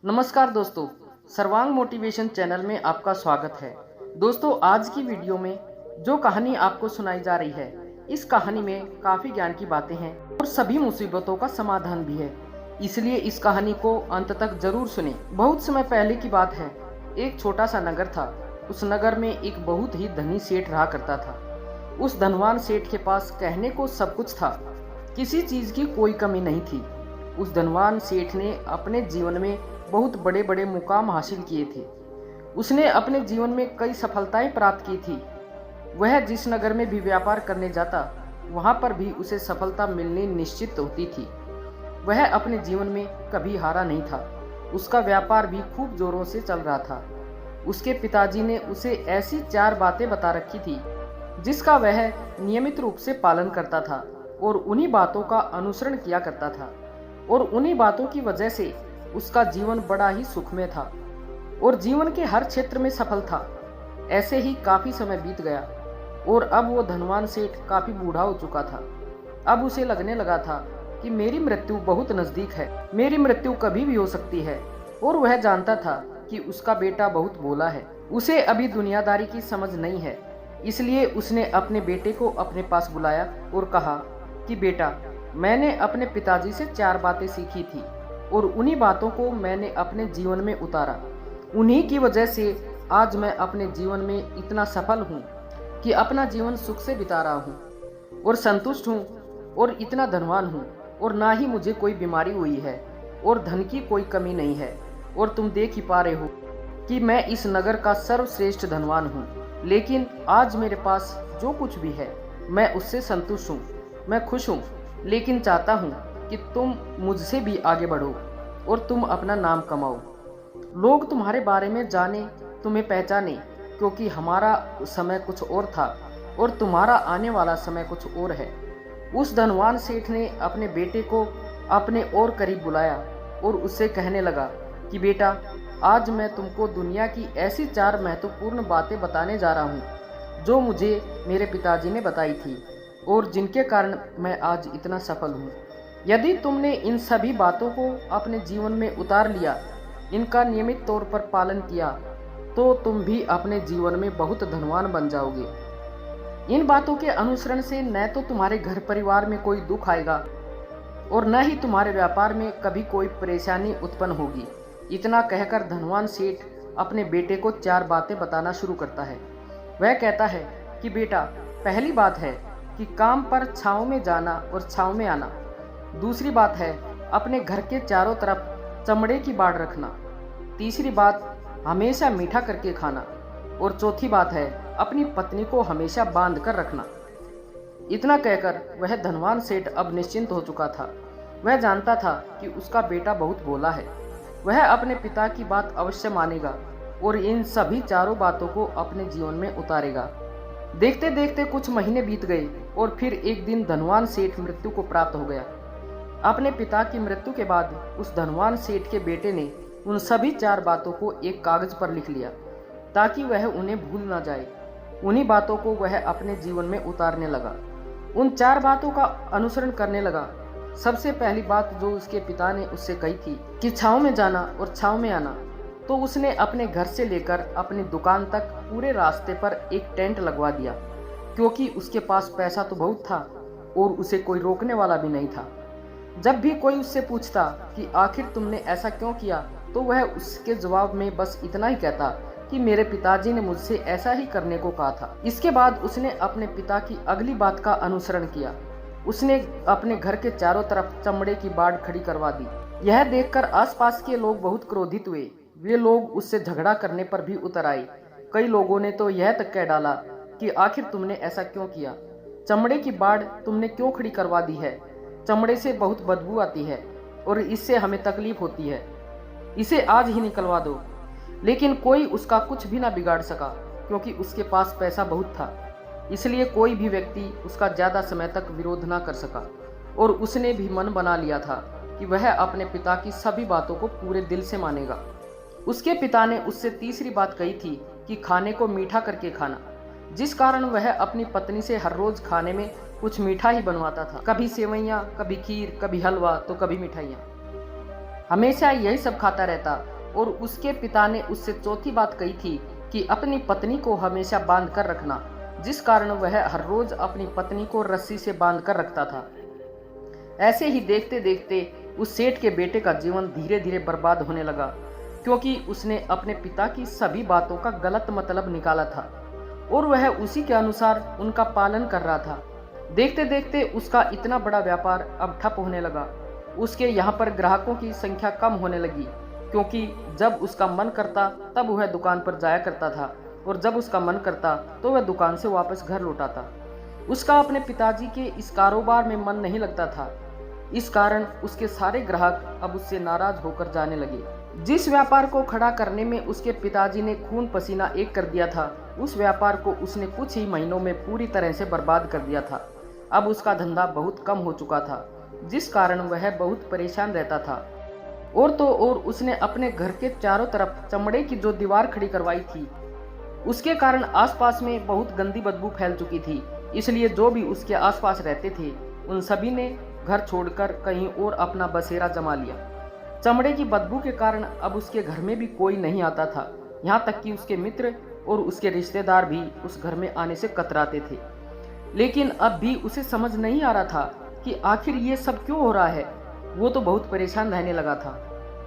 नमस्कार दोस्तों, सर्वांग मोटिवेशन चैनल में आपका स्वागत है। दोस्तों, आज की वीडियो में जो कहानी आपको सुनाई जा रही है, इस कहानी में काफ़ी ज्ञान की बातें हैं और सभी मुसीबतों का समाधान भी है। इसलिए इस कहानी को अंत तक जरूर सुनें। बहुत समय पहले की बात है, एक छोटा सा नगर था। उस नगर में एक बहुत ही धनी सेठ रहा करता था। उस धनवान सेठ के पास कहने को सब कुछ था, किसी चीज़ की कोई कमी नहीं थी। उस धनवान सेठ ने अपने जीवन में बहुत बड़े बड़े मुकाम हासिल किए थे। उसने अपने जीवन में कई सफलताएं प्राप्त की थी। वह जिस नगर में भी व्यापार करने जाता, वहां पर भी उसे सफलता मिलनी निश्चित होती थी। वह अपने जीवन में कभी हारा नहीं था। उसका व्यापार भी खूब जोरों से चल रहा था। उसके पिताजी ने उसे ऐसी 4 बातें बता रखी थी जिसका वह नियमित रूप से पालन करता था और उन्हीं बातों का अनुसरण किया करता था। और उन्हीं बातों की वजह से उसका जीवन बड़ा ही सुखमय था और जीवन के हर क्षेत्र में सफल था। ऐसे ही काफी समय बीत गया और अब वो धनवान सेठ काफी बूढ़ा हो चुका था। अब उसे लगने लगा था कि मेरी मृत्यु बहुत नजदीक है, मेरी मृत्यु कभी भी हो सकती है। और वह जानता था कि उसका बेटा बहुत भोला है, उसे अभी दुनियादारी की समझ नहीं है। इसलिए उसने अपने बेटे को अपने पास बुलाया और कहा कि बेटा, मैंने अपने पिताजी से 4 बातें सीखी थी और उन्हीं बातों को मैंने अपने जीवन में उतारा। उन्हीं की वजह से आज मैं अपने जीवन में इतना सफल हूँ कि अपना जीवन सुख से बिता रहा हूँ और संतुष्ट हूँ और इतना धनवान हूँ और ना ही मुझे कोई बीमारी हुई है और धन की कोई कमी नहीं है। और तुम देख ही पा रहे हो कि मैं इस नगर का सर्वश्रेष्ठ धनवान हूँ। लेकिन आज मेरे पास जो कुछ भी है, मैं उससे संतुष्ट हूँ, मैं खुश हूँ। लेकिन चाहता हूँ कि तुम मुझसे भी आगे बढ़ो और तुम अपना नाम कमाओ, लोग तुम्हारे बारे में जाने, तुम्हें पहचाने, क्योंकि हमारा समय कुछ और था और तुम्हारा आने वाला समय कुछ और है। उस धनवान सेठ ने अपने बेटे को अपने और करीब बुलाया और उससे कहने लगा कि बेटा, आज मैं तुमको दुनिया की ऐसी 4 महत्वपूर्ण बातें बताने जा रहा हूँ जो मुझे मेरे पिताजी ने बताई थी और जिनके कारण मैं आज इतना सफल हूँ। यदि तुमने इन सभी बातों को अपने जीवन में उतार लिया, इनका नियमित तौर पर पालन किया, तो तुम भी अपने जीवन में बहुत धनवान बन जाओगे। इन बातों के अनुसरण से न तो तुम्हारे घर परिवार में कोई दुख आएगा और न ही तुम्हारे व्यापार में कभी कोई परेशानी उत्पन्न होगी। इतना कहकर धनवान सेठ अपने बेटे को 4 बातें बताना शुरू करता है। वह कहता है कि बेटा, पहली बात है कि काम पर छाँव में जाना और छाँव में आना। दूसरी बात है अपने घर के चारों तरफ चमड़े की बाड़ रखना। तीसरी बात, हमेशा मीठा करके खाना। और चौथी बात है अपनी पत्नी को हमेशा बांध कर रखना। इतना कहकर वह धनवान सेठ अब निश्चिंत हो चुका था। वह जानता था कि उसका बेटा बहुत भोला है। वह अपने पिता की बात अवश्य मानेगा और इन सभी 4 बातों को अपने जीवन में उतारेगा। देखते देखते कुछ महीने बीत गए और फिर एक दिन धनवान सेठ मृत्यु को प्राप्त हो गया। अपने पिता की मृत्यु के बाद उस धनवान सेठ के बेटे ने उन सभी 4 बातों को एक कागज पर लिख लिया ताकि वह उन्हें भूल ना जाए। उन्हीं बातों को वह अपने जीवन में उतारने लगा, उन 4 बातों का अनुसरण करने लगा। सबसे पहली बात जो उसके पिता ने उससे कही थी कि छाँव में जाना और छाँव में आना, तो उसने अपने घर से लेकर अपनी दुकान तक पूरे रास्ते पर एक टेंट लगवा दिया, क्योंकि उसके पास पैसा तो बहुत था और उसे कोई रोकने वाला भी नहीं था। जब भी कोई उससे पूछता कि आखिर तुमने ऐसा क्यों किया, तो वह उसके जवाब में बस इतना ही कहता कि मेरे पिताजी ने मुझसे ऐसा ही करने को कहा था। इसके बाद उसने अपने पिता की अगली बात का अनुसरण किया। उसने अपने घर के चारों तरफ चमड़े की बाड़ खड़ी करवा दी। यह देखकर आसपास के लोग बहुत क्रोधित हुए। वे लोग उससे झगड़ा करने पर भी उतर आए। कई लोगों ने तो यह तक कह डाला कि आखिर तुमने ऐसा क्यों किया, चमड़े की बाड़ तुमने क्यों खड़ी करवा दी है, चमड़े से बहुत बदबू आती है और इससे हमें तकलीफ होती है, इसे आज ही निकलवा दो। लेकिन कोई उसका कुछ भी ना बिगाड़ सका, क्योंकि उसके पास पैसा बहुत था। इसलिए कोई भी व्यक्ति उसका ज़्यादा समय तक विरोध ना कर सका और उसने भी मन बना लिया था कि वह अपने पिता की सभी बातों को पूरे दिल से मानेगा। उसके पिता ने उससे तीसरी बात कही थी कि खाने को मीठा करके खाना, जिस कारण वह अपनी पत्नी से हर रोज खाने में कुछ मीठा ही बनवाता था। कभी सेवैयाँ, कभी खीर, कभी हलवा, तो कभी मिठाइयाँ। हमेशा यही सब खाता रहता और उसके पिता ने उससे चौथी बात कही थी कि अपनी पत्नी को हमेशा बांध कर रखना, जिस कारण वह हर रोज अपनी पत्नी को रस्सी से बांध कर रखता था। ऐसे ही देखते देखते उस सेठ के बेटे का जीवन धीरे धीरे बर्बाद होने लगा, क्योंकि उसने अपने पिता की सभी बातों का गलत मतलब निकाला था और वह उसी के अनुसार उनका पालन कर रहा था। देखते देखते उसका इतना बड़ा व्यापार अब ठप होने लगा। उसके यहाँ पर ग्राहकों की संख्या कम होने लगी, क्योंकि जब उसका मन करता तब वह दुकान पर जाया करता था और जब उसका मन करता तो वह दुकान से वापस घर लौटाता। उसका अपने पिताजी के इस कारोबार में मन नहीं लगता था। इस कारण उसके सारे ग्राहक अब उससे नाराज होकर जाने लगे। जिस व्यापार को खड़ा करने में उसके पिताजी ने खून पसीना एक कर दिया था, उस व्यापार को उसने कुछ ही महीनों में पूरी तरह से बर्बाद कर दिया था। अब उसका धंधा बहुत कम हो चुका था, जिस कारण वह बहुत परेशान रहता था। और तो और उसने अपने घर के चारों तरफ चमड़े की जो दीवार खड़ी करवाई थी, उसके कारण आसपास में बहुत गंदी बदबू फैल चुकी थी। इसलिए जो भी उसके आसपास रहते थे उन सभी ने घर छोड़कर कहीं और अपना बसेरा जमा लिया। चमड़े की बदबू के कारण अब उसके घर में भी कोई नहीं आता था। यहाँ तक कि उसके मित्र और उसके रिश्तेदार भी उस घर में आने से कतराते थे। लेकिन अब भी उसे समझ नहीं आ रहा था कि आखिर ये सब क्यों हो रहा है। वो तो बहुत परेशान रहने लगा था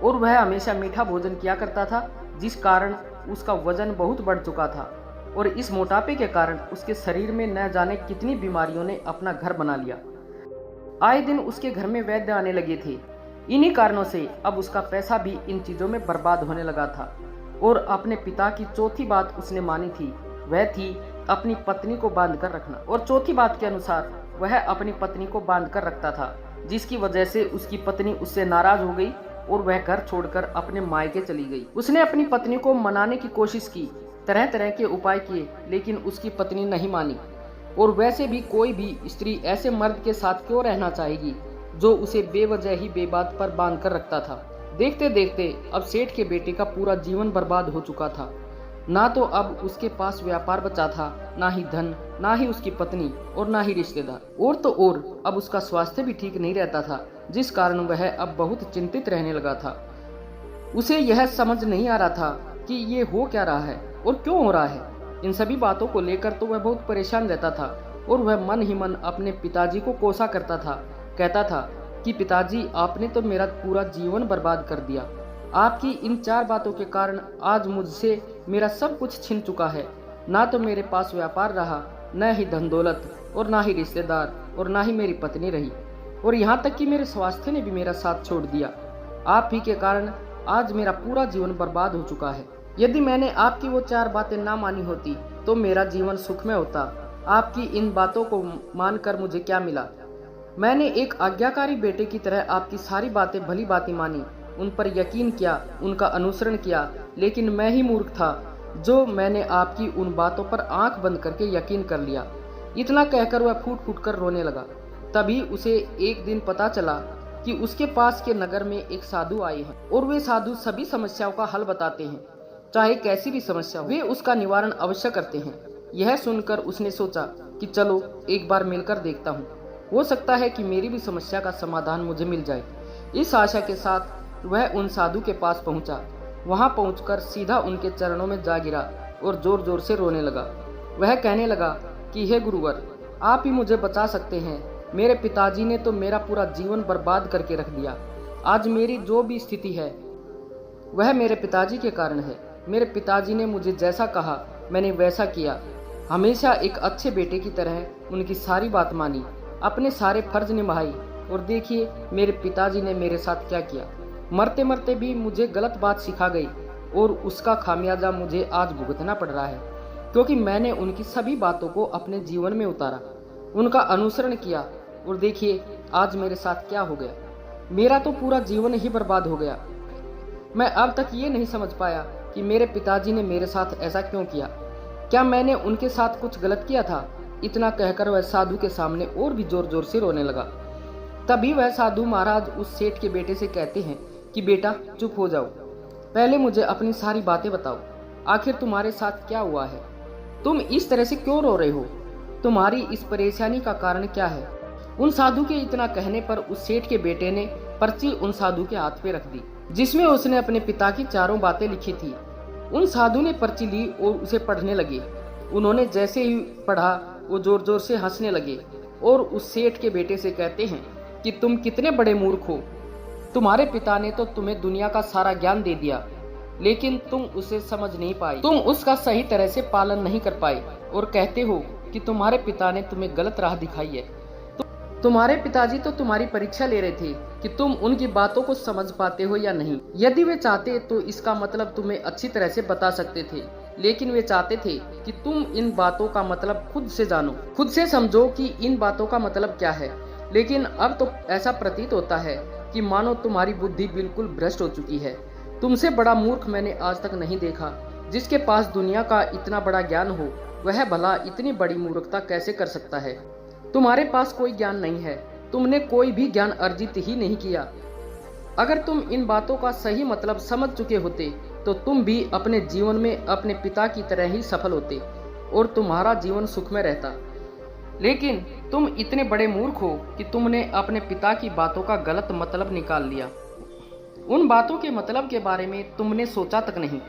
और वह हमेशा मीठा भोजन किया करता था, जिस कारण उसका वजन बहुत बढ़ चुका था और इस मोटापे के कारण उसके शरीर में न जाने कितनी बीमारियों ने अपना घर बना लिया। आए दिन उसके घर में वैद्य आने लगे थे। इन्हीं कारणों से अब उसका पैसा भी इन चीजों में बर्बाद होने लगा था। और अपने पिता की चौथी बात उसने मानी थी, वह थी अपनी पत्नी को बांध कर रखना। और चौथी बात के अनुसार वह अपनी पत्नी को बांध कर रखता था, जिसकी वजह से उसकी पत्नी उससे नाराज हो गई और वह घर छोड़कर अपने मायके चली गई। उसने अपनी पत्नी को मनाने की कोशिश की, तरह तरह के उपाय किए, लेकिन उसकी पत्नी नहीं मानी। और वैसे भी कोई भी स्त्री ऐसे मर्द के साथ क्यों रहना चाहेगी जो उसे बेवजह ही बेबात पर बांध कर रखता था। देखते देखते अब सेठ के बेटे का पूरा जीवन बर्बाद हो चुका था। ना तो अब उसके पास व्यापार बचा था, ना ही धन, ना ही उसकी पत्नी और ना ही रिश्तेदार। और तो और अब उसका स्वास्थ्य भी ठीक नहीं रहता था, जिस कारण वह अब बहुत चिंतित रहने लगा था। उसे यह समझ नहीं आ रहा था कि ये हो क्या रहा है और क्यों हो रहा है। इन सभी बातों को लेकर तो वह बहुत परेशान रहता था और वह मन ही मन अपने पिताजी को कोसा करता था। कहता था कि पिताजी, आपने तो मेरा पूरा जीवन बर्बाद कर दिया। आपकी इन 4 बातों के कारण आज मुझसे मेरा सब कुछ छिन चुका है। ना तो मेरे पास व्यापार रहा, न ही धन दौलत और ना ही रिश्तेदार और ना ही मेरी पत्नी रही, और यहाँ तक कि मेरे स्वास्थ्य ने भी मेरा साथ छोड़ दिया। आप ही के कारण आज मेरा पूरा जीवन बर्बाद हो चुका है। यदि मैंने आपकी वो 4 बातें ना मानी होती तो मेरा जीवन सुखमय होता। आपकी इन बातों को मानकर मुझे क्या मिला? मैंने एक आज्ञाकारी बेटे की तरह आपकी सारी बातें भली भांति मानी, उन पर यकीन किया, उनका अनुसरण किया, लेकिन मैं ही मूर्ख था जो मैंने आपकी उन बातों पर आंख बंद करके यकीन कर लिया। इतना कहकर वह फूट फूट कर रोने लगा। तभी उसे एक दिन पता चला कि उसके पास के नगर में एक साधु आए हैं और वे साधु सभी समस्याओं का हल बताते हैं, चाहे कैसी भी समस्या हो, वे उसका निवारण अवश्य करते हैं। यह सुनकर उसने सोचा कि चलो एक बार मिलकर देखता हूँ, हो सकता है कि मेरी भी समस्या का समाधान मुझे मिल जाए। इस आशा के साथ वह उन साधु के पास पहुंचा। वहां पहुंचकर सीधा उनके चरणों में जा गिरा और जोर जोर से रोने लगा। वह कहने लगा कि हे गुरुवर, आप ही मुझे बचा सकते हैं। मेरे पिताजी ने तो मेरा पूरा जीवन बर्बाद करके रख दिया। आज मेरी जो भी स्थिति है वह मेरे पिताजी के कारण है। मेरे पिताजी ने मुझे जैसा कहा मैंने वैसा किया। हमेशा एक अच्छे बेटे की तरह उनकी सारी बात मानी, अपने सारे फर्ज निभाई, और देखिए मेरे पिताजी ने मेरे साथ क्या किया। मरते मरते भी मुझे गलत बात सिखा गई और उसका खामियाजा मुझे आज भुगतना पड़ रहा है, क्योंकि मैंने उनकी सभी बातों को अपने जीवन में उतारा, उनका अनुसरण किया, और देखिए आज मेरे साथ क्या हो गया। मेरा तो पूरा जीवन ही बर्बाद हो गया। मैं अब तक ये नहीं समझ पाया कि मेरे पिताजी ने मेरे साथ ऐसा क्यों किया। क्या मैंने उनके साथ कुछ गलत किया था? इतना कहकर वह साधु के सामने और भी जोर जोर से रोने लगा। तभी वह साधु महाराज उस सेठ के बेटे से कहते हैं कि बेटा चुप हो जाओ, पहले मुझे अपनी सारी बातें बताओ। आखिर तुम्हारे साथ क्या हुआ है? तुम इस तरह से क्यों रो रहे हो? तुम्हारी इस परेशानी का कारण क्या है? उन साधु के इतना कहने पर उस सेठ के बेटे ने पर्ची उन साधु के हाथ पे रख दी, जिसमें उसने अपने पिता की चारों बातें लिखी थी। उन साधु ने पर्ची ली और उसे पढ़ने लगे। उन्होंने जैसे ही पढ़ा वो जोर जोर से हंसने लगे और उस सेठ के बेटे से कहते हैं कि तुम कितने बड़े मूर्ख हो। तुम्हारे पिता ने तो तुम्हें दुनिया का सारा ज्ञान दे दिया, लेकिन तुम उसे समझ नहीं पाए, तुम उसका सही तरह से पालन नहीं कर पाए और कहते हो कि तुम्हारे पिता ने तुम्हें गलत राह दिखाई है। तुम्हारे पिताजी तो तुम्हारी परीक्षा ले रहे थे कि तुम उनकी बातों को समझ पाते हो या नहीं। यदि वे चाहते तो इसका मतलब तुम्हें अच्छी तरह से बता सकते थे, लेकिन वे चाहते थे कि तुम इन बातों का मतलब खुद से जानो, खुद से समझो कि इन बातों का मतलब क्या है। लेकिन अब तो ऐसा प्रतीत होता है कि मानो तुम्हारी बुद्धि बिल्कुल भ्रष्ट हो चुकी है। तुमसे बड़ा मूर्ख मैंने आज तक नहीं देखा। जिसके पास दुनिया का इतना बड़ा ज्ञान हो, वह भला इतनी बड़ी मूर्खता कैसे कर सकता है। तुम्हारे पास कोई ज्ञान नहीं है, तुमने कोई भी ज्ञान अर्जित ही नहीं किया। अगर तुम इन बातों का सही मतलब समझ चुके होते तो तुम भी अपने जीवन में अपने पिता की तरह ही सफल होते और तुम्हारा जीवन सुखमय रहता। लेकिन तुम इतने बड़े मूर्ख हो कि तुमने अपने पिता की बातों का गलत मतलब निकाल लिया। उन बातों के मतलब के बारे में तुमने सोचा तक नहीं।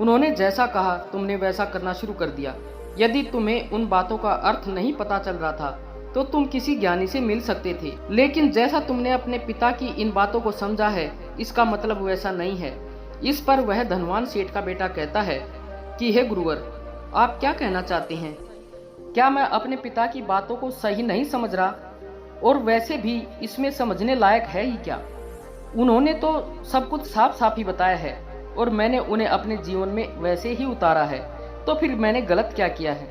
उन्होंने जैसा कहा तुमने वैसा करना शुरू कर दिया। यदि तुम्हें उन बातों का अर्थ नहीं पता चल रहा था तो तुम किसी ज्ञानी से मिल सकते थे, लेकिन जैसा तुमने अपने पिता की इन बातों को समझा है, इसका मतलब वैसा नहीं है। इस पर वह धनवान सेठ का बेटा कहता है कि हे गुरुवर, आप क्या कहना चाहते हैं? क्या मैं अपने पिता की बातों को सही नहीं समझ रहा? और वैसे भी इसमें समझने लायक है ही क्या? उन्होंने तो सब कुछ साफ साफ ही बताया है और मैंने उन्हें अपने जीवन में वैसे ही उतारा है, तो फिर मैंने गलत क्या किया है?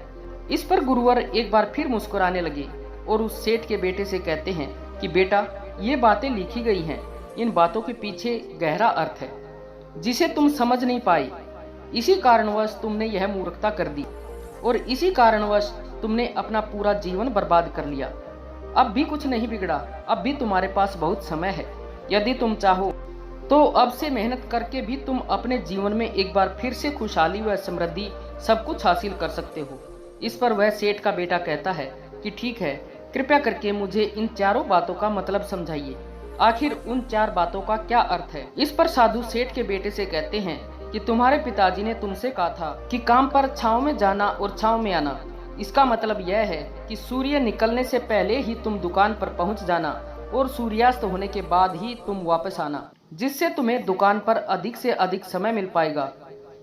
इस पर गुरुवर एक बार फिर मुस्कुराने लगे और उस सेठ के बेटे से कहते हैं कि बेटा, ये बातें लिखी गई हैं, इन बातों के पीछे गहरा अर्थ है जिसे तुम समझ नहीं पाई। इसी कारणवश तुमने यह मूर्खता कर दी और इसी कारणवश तुमने अपना पूरा जीवन बर्बाद कर लिया। अब भी कुछ नहीं बिगड़ा, अब भी तुम्हारे पास बहुत समय है। यदि तुम चाहो तो अब से मेहनत करके भी तुम अपने जीवन में एक बार फिर से खुशहाली व समृद्धि सब कुछ हासिल कर सकते हो। इस पर वह सेठ का बेटा कहता है कि ठीक है, कृपया करके मुझे इन चारों बातों का मतलब समझाइए। आखिर उन चार बातों का क्या अर्थ है? इस पर साधु सेठ के बेटे से कहते हैं कि तुम्हारे पिताजी ने तुमसे कहा था कि काम पर छांव में जाना और छांव में आना। इसका मतलब यह है कि सूर्य निकलने से पहले ही तुम दुकान पर पहुंच जाना और सूर्यास्त होने के बाद ही तुम वापस आना, जिससे तुम्हें दुकान पर अधिक से अधिक समय मिल पाएगा।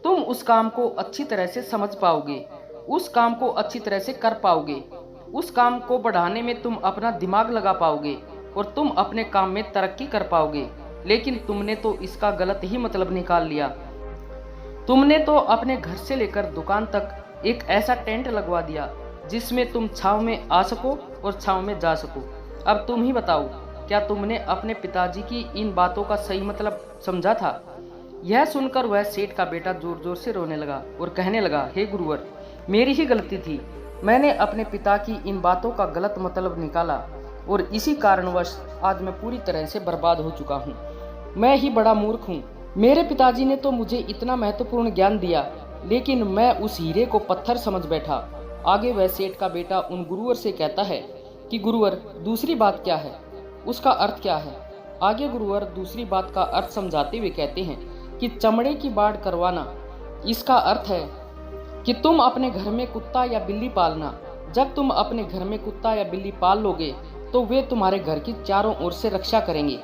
तुम उस काम को अच्छी तरह से समझ पाओगे, उस काम को अच्छी तरह से कर पाओगे, उस काम को बढ़ाने में तुम अपना दिमाग लगा पाओगे और तुम अपने काम में तरक्की कर पाओगे। लेकिन तुमने तो इसका गलत ही मतलब निकाल लिया। तुमने तो अपने घर से लेकर दुकान तक एक ऐसा टेंट लगवा दिया जिसमें तुम छांव में आ सको और छांव में जा सको। अब तुम ही बताओ, क्या तुमने अपने पिताजी की इन बातों का सही मतलब समझा था? यह सुनकर वह सेठ का बेटा जोर जोर से रोने लगा और कहने लगा, हे गुरुवर, मेरी ही गलती थी। मैंने अपने पिता की इन बातों का गलत मतलब निकाला और इसी कारणवश आज मैं पूरी तरह से बर्बाद हो चुका हूँ। मैं ही बड़ा मूर्ख हूँ। मेरे पिताजी ने तो मुझे इतना महत्वपूर्ण ज्ञान दिया, लेकिन मैं उस हीरे को पत्थर समझ बैठा। आगे वह सेठ का बेटा उन गुरुवर से कहता है कि गुरुवर, दूसरी बात क्या है? उसका अर्थ क्या है? आगे गुरुवर दूसरी बात का अर्थ समझाते हुए कहते हैं कि चमड़े की बाड़ करवाना। इसका अर्थ है कि तुम अपने घर में कुत्ता या बिल्ली पालना। जब तुम अपने घर में कुत्ता या बिल्ली पाल लोगे तो वे तुम्हारे घर की चारों ओर से रक्षा करेंगे,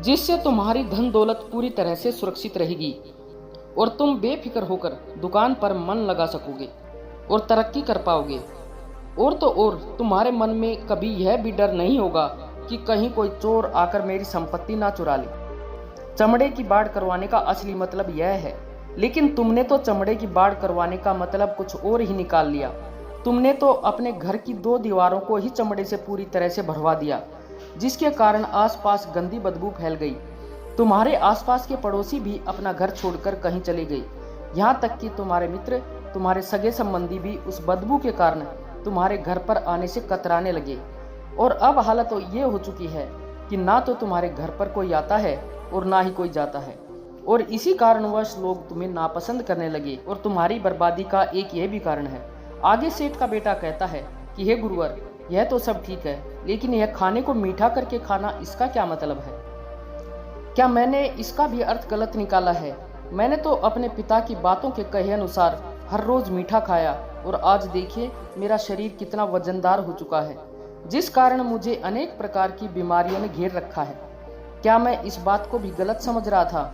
जिससे तुम्हारी धन दौलत पूरी तरह से सुरक्षित रहेगी और तुम बेफिक्र होकर दुकान पर मन लगा सकोगे और तरक्की कर पाओगे। और तो और तुम्हारे मन में कभी यह भी डर नहीं होगा कि कहीं कोई चोर आकर मेरी संपत्ति ना चुरा ले। चमड़े की बाड़ करवाने का असली मतलब यह है, लेकिन तुमने तो चमड़े की बाड़ करवाने का मतलब कुछ और ही निकाल लिया। तुमने तो अपने घर की 2 दीवारों को ही चमड़े से पूरी तरह से भरवा दिया, जिसके कारण आसपास गंदी बदबू फैल गई। तुम्हारे आसपास के पड़ोसी भी अपना घर छोड़कर कहीं चले गए। यहाँ तक कि तुम्हारे मित्र, तुम्हारे सगे संबंधी भी उस बदबू के कारण तुम्हारे घर पर आने से कतराने लगे। और अब हालत तो ये हो चुकी है कि ना तो तुम्हारे घर पर कोई आता है और ना ही कोई जाता है। और इसी कारणवश लोग तुम्हें नापसंद करने लगे और तुम्हारी बर्बादी का एक यह भी कारण है। आगे सेठ का बेटा कहता है कि हे गुरुवर, यह तो सब ठीक है, लेकिन यह खाने को मीठा करके खाना, इसका क्या मतलब है? क्या मैंने इसका भी अर्थ गलत निकाला है? मैंने तो अपने पिता की बातों के कहे अनुसार हर रोज मीठा खाया और आज देखिए मेरा शरीर कितना वजनदार हो चुका है, जिस कारण मुझे अनेक प्रकार की बीमारियों ने घेर रखा है। क्या मैं इस बात को भी गलत समझ रहा था?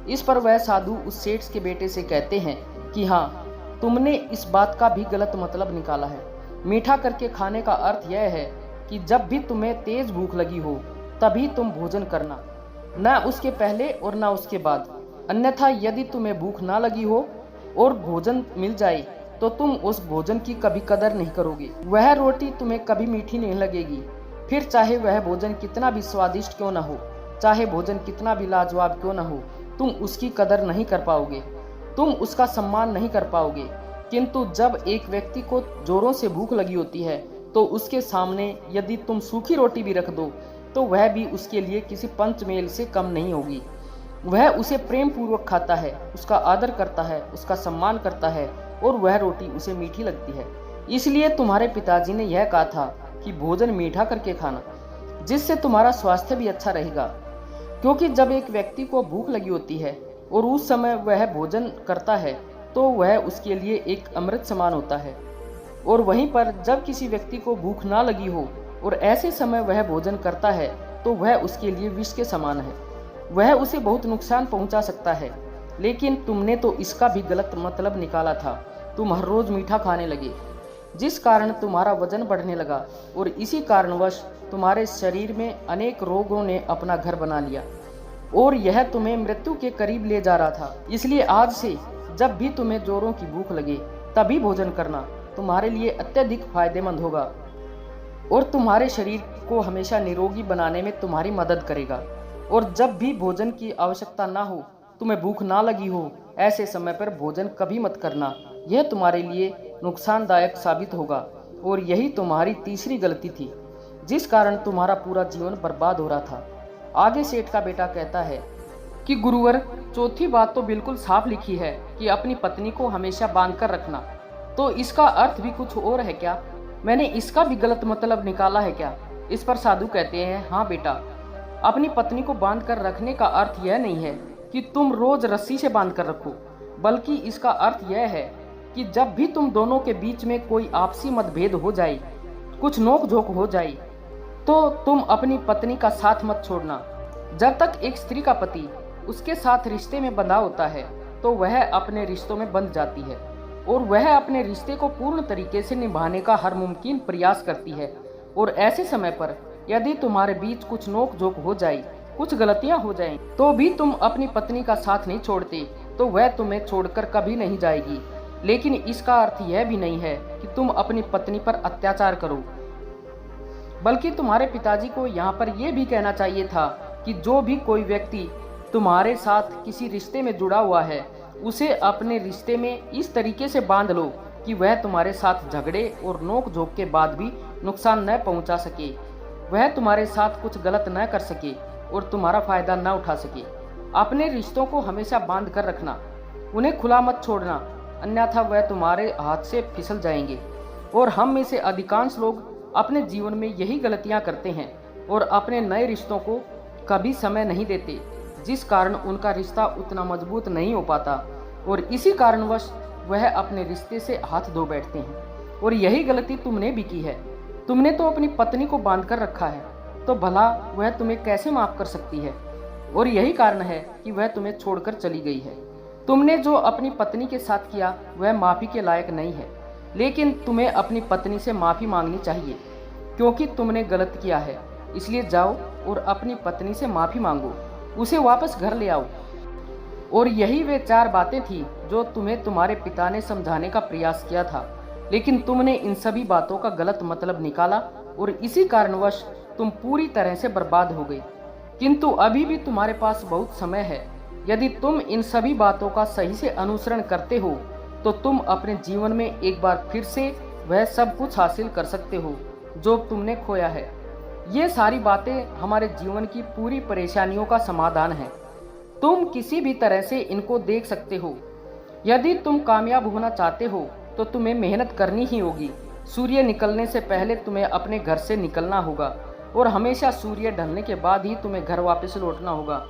इस पर वह साधु उस सेठ के बेटे से कहते हैं कि हाँ, तुमने इस बात का भी गलत मतलब निकाला है। मीठा करके खाने का अर्थ यह है कि जब भी तुम्हें तेज भूख लगी हो तभी तुम भोजन करना, न उसके पहले और न उसके बाद। अन्यथा यदि तुम्हें भूख ना लगी हो और भोजन मिल जाए तो तुम उस भोजन की कभी कदर नहीं करोगे। वह रोटी तुम्हें कभी मीठी नहीं लगेगी, फिर चाहे वह भोजन कितना भी स्वादिष्ट क्यों न हो, चाहे भोजन कितना भी लाजवाब क्यों न हो, तुम उसकी कदर नहीं कर पाओगे, तुम उसका सम्मान नहीं कर पाओगे। किंतु जब एक व्यक्ति को जोरों से भूख लगी होती है तो उसके सामने यदि तुम सूखी रोटी भी रख दो तो वह भी उसके लिए किसी पंचमेल से कम नहीं होगी। वह उसे प्रेम पूर्वक खाता है, उसका आदर करता है, उसका सम्मान करता है और वह रोटी उसे मीठी लगती है। इसलिए तुम्हारे पिताजी ने यह कहा था कि भोजन मीठा करके खाना, जिससे तुम्हारा स्वास्थ्य भी अच्छा रहेगा। क्योंकि जब एक व्यक्ति को भूख लगी होती है और उस समय वह भोजन करता है तो वह उसके लिए एक अमृत समान होता है, और वहीं पर जब किसी व्यक्ति को भूख ना लगी हो और ऐसे समय वह भोजन करता है तो वह उसके लिए विष के समान है, वह उसे बहुत नुकसान पहुंचा सकता है। लेकिन तुमने तो इसका भी गलत मतलब निकाला था। तुम हर रोज मीठा खाने लगे, जिस कारण तुम्हारा वजन बढ़ने लगा और इसी कारणवश तुम्हारे शरीर में अनेक रोगों ने अपना घर बना लिया और यह तुम्हें मृत्यु के करीब ले जा रहा था। इसलिए आज से जब भी तुम्हें जोरों की भूख लगे तभी भोजन करना तुम्हारे लिए अत्यधिक फायदेमंद होगा और तुम्हारे शरीर को हमेशा निरोगी बनाने में तुम्हारी मदद करेगा। और जब भी भोजन की आवश्यकता ना हो, तुम्हें भूख ना लगी हो, ऐसे समय पर भोजन कभी मत करना, यह तुम्हारे लिए नुकसानदायक साबित होगा। और यही तुम्हारी तीसरी गलती थी जिस कारण तुम्हारा पूरा जीवन बर्बाद हो रहा था। आगे सेठ का बेटा कहता है कि गुरुवर, चौथी बात तो बिल्कुल साफ लिखी है कि अपनी पत्नी को हमेशा बांध कर रखना, तो इसका अर्थ भी कुछ और है क्या? मैंने इसका भी गलत मतलब निकाला है क्या? इस पर साधु कहते हैं, हाँ बेटा, अपनी पत्नी को बांध कर रखने का अर्थ यह नहीं है कि तुम रोज रस्सी से बांध कर रखो, बल्कि इसका अर्थ यह है कि जब भी तुम दोनों के बीच में कोई आपसी मतभेद हो जाए, कुछ नोक-झोंक हो जाए, तो तुम अपनी पत्नी का साथ मत छोड़ना। जब तक एक स्त्री का पति उसके साथ रिश्ते में बंधा होता है तो वह अपने रिश्तों में बंध जाती है और वह अपने रिश्ते को पूर्ण तरीके से निभाने का हर मुमकिन प्रयास करती है। और ऐसे समय पर यदि तुम्हारे बीच कुछ नोक-झोंक हो जाए, कुछ गलतियां हो जाएं, तो भी तुम अपनी पत्नी का साथ नहीं छोड़ते, तो वह तुम्हें छोड़कर कभी नहीं जाएगी। लेकिन इसका अर्थ यह भी नहीं है कि तुम अपनी पत्नी पर अत्याचार करो, बल्कि तुम्हारे पिताजी को यहाँ पर यह भी कहना चाहिए था कि जो भी कोई व्यक्ति तुम्हारे साथ किसी रिश्ते में जुड़ा हुआ है, उसे अपने रिश्ते में इस तरीके से बांध लो कि वह तुम्हारे साथ झगड़े और नोक-झोंक के बाद भी नुकसान न पहुंचा सके, वह तुम्हारे साथ कुछ गलत न कर सके और तुम्हारा फायदा न उठा सके। अपने रिश्तों को हमेशा बांध कर रखना, उन्हें खुला मत छोड़ना, अन्यथा वह तुम्हारे हाथ से फिसल जाएंगे। और हम में से अधिकांश लोग अपने जीवन में यही गलतियां करते हैं और अपने नए रिश्तों को कभी समय नहीं देते, जिस कारण उनका रिश्ता उतना मजबूत नहीं हो पाता और इसी कारणवश वह अपने रिश्ते से हाथ धो बैठते हैं। और यही गलती तुमने भी की है। तुमने तो अपनी पत्नी को बांध कर रखा है, तो भला वह तुम्हें कैसे माफ कर सकती है? और यही कारण है कि वह तुम्हें छोड़कर चली गई है। तुमने जो अपनी पत्नी के साथ किया वह माफ़ी के लायक नहीं है, लेकिन तुम्हें अपनी पत्नी से माफ़ी मांगनी चाहिए क्योंकि तुमने गलत किया है। इसलिए जाओ और अपनी पत्नी से माफ़ी मांगो, उसे वापस घर ले आओ। और यही वे 4 बातें थी जो तुम्हें तुम्हारे पिता ने समझाने का प्रयास किया था, लेकिन तुमने इन सभी बातों का गलत मतलब निकाला और इसी कारणवश तुम पूरी तरह से बर्बाद हो गई। किंतु अभी भी तुम्हारे पास बहुत समय है। यदि तुम इन सभी बातों का सही से अनुसरण करते हो तो तुम अपने जीवन में एक बार फिर से वह सब कुछ हासिल कर सकते हो जो तुमने खोया है। ये सारी बातें हमारे जीवन की पूरी परेशानियों का समाधान है। तुम किसी भी तरह से इनको देख सकते हो। यदि तुम कामयाब होना चाहते हो तो तुम्हें मेहनत करनी ही होगी। सूर्य निकलने से पहले तुम्हें अपने घर से निकलना होगा और हमेशा सूर्य ढलने के बाद ही तुम्हें घर वापस लौटना होगा।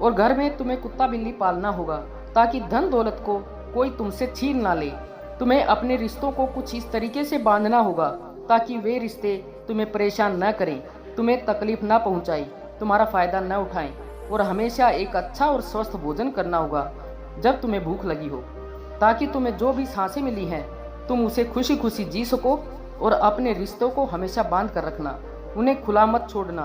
और घर में तुम्हें कुत्ता बिल्ली पालना होगा ताकि धन दौलत को कोई तुमसे छीन ना ले। तुम्हें अपने रिश्तों को कुछ इस तरीके से बांधना होगा ताकि वे रिश्ते तुम्हें परेशान न करें, तुम्हें तकलीफ न पहुंचाएं, तुम्हारा फ़ायदा न उठाएं। और हमेशा एक अच्छा और स्वस्थ भोजन करना होगा जब तुम्हें भूख लगी हो, ताकि तुम्हें जो भी सांसें मिली हैं तुम उसे खुशी खुशी जी सको। और अपने रिश्तों को हमेशा बांध कर रखना, उन्हें खुला मत छोड़ना,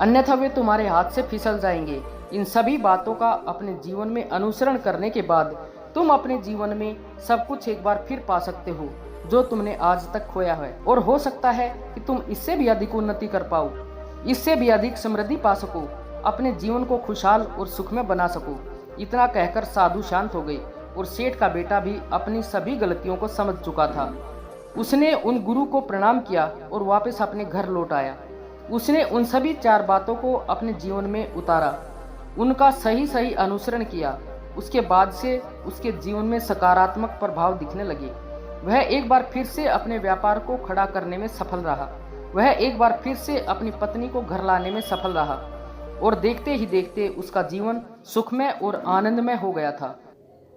अन्यथा वे तुम्हारे हाथ से फिसल जाएंगे। इन सभी बातों का अपने जीवन में अनुसरण करने के बाद तुम अपने जीवन में सब कुछ एक बार फिर पा सकते हो जो तुमने आज तक खोया है। और हो सकता है कि तुम इससे भी अधिक उन्नति कर पाओ, इससे भी अधिक समृद्धि पा सको, अपने जीवन को खुशहाल और सुखमय बना सको। इतना कहकर साधु शांत हो गए और सेठ का बेटा भी अपनी सभी गलतियों को समझ चुका था। उसने उन गुरु को प्रणाम किया और वापस अपने घर लौट आया। उसने उन सभी 4 बातों को अपने जीवन में उतारा, उनका सही सही अनुसरण किया। उसके बाद से उसके जीवन में सकारात्मक प्रभाव दिखने लगे। वह एक बार फिर से अपने व्यापार को खड़ा करने में सफल रहा। वह एक बार फिर से अपनी पत्नी को घर लाने में सफल रहा और देखते ही देखते उसका जीवन सुखमय और आनंदमय हो गया था।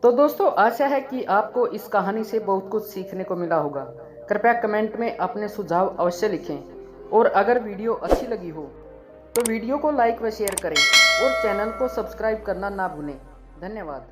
तो दोस्तों, आशा है कि आपको इस कहानी से बहुत कुछ सीखने को मिला होगा। कृपया कमेंट में अपने सुझाव अवश्य लिखें और अगर वीडियो अच्छी लगी हो तो वीडियो को लाइक व शेयर करें और चैनल को सब्सक्राइब करना ना भूलें। धन्यवाद।